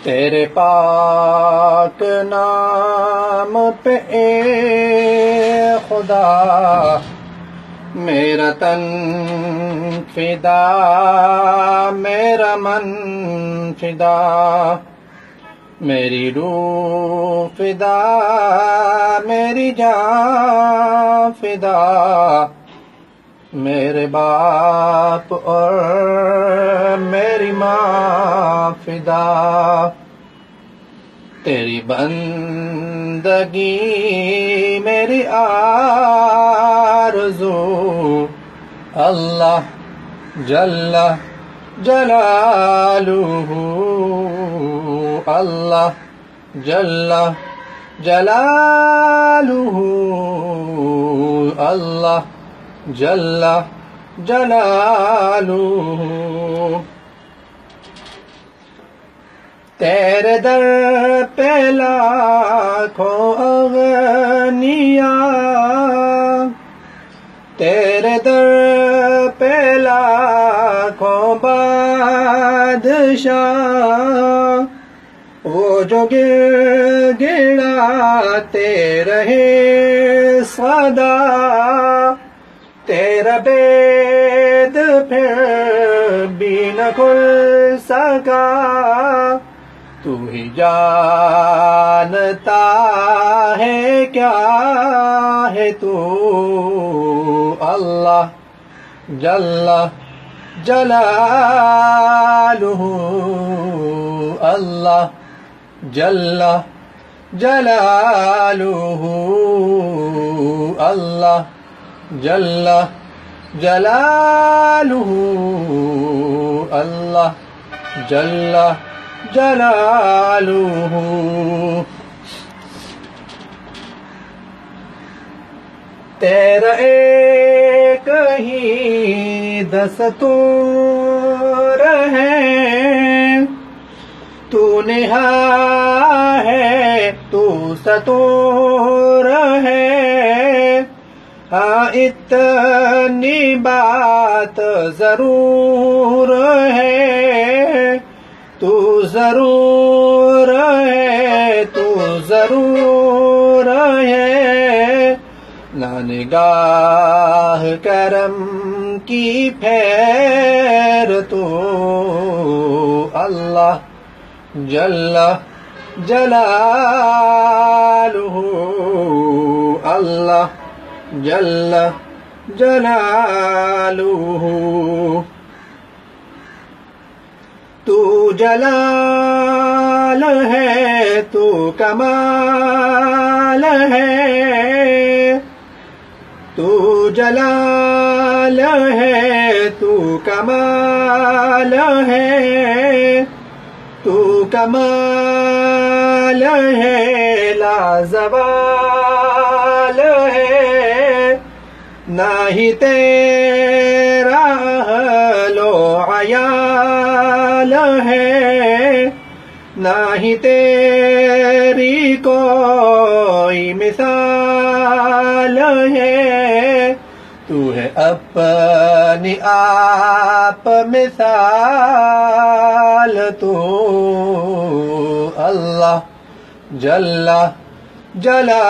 تیرے پاک نام پہ اے خدا میرا تن فدا، میرا من فدا، میری روح فدا، میری جان فدا، میرے باپ اور میری ماں فدا، تیری بندگی میری آرزو، اللہ جل جلالہ، اللہ جل جلالہ، اللہ جل جلالہ، تیرے در پہ لاکھوں اغنیاء، تیرے در پہ لاکھوں بادشاہ، وہ جو گڑاتے رہے صدا، تیرا بید پھر بھی نہ کھل سکا، تو ہی جانتا ہے کیا ہے تو، اللہ جل جلالہ، اللہ جل جلالہ، اللہ جل جلالہ، اللہ جل جلالہ، تیرا ایک ہی دستور ہے، تو نہا ہے تو ستور ہے، ہاں اتنی بات ضرور ہے، تو ضرور ہے، تو ضرور ہے، نہ نگاہ کرم کی پھیر تو، اللہ جل جلالہ، اللہ جل جلالہ، تو جلال ہے، تو کمال ہے، تو جلال ہے، تو کمال ہے، تو کمال ہے، لازوال ہے، نہ ہی تیرا اہل و عیال ہے، نہ ہی تیری کوئی مثال ہے، تو ہے اپنی آپ مثال تو، اللہ جل جلالہ،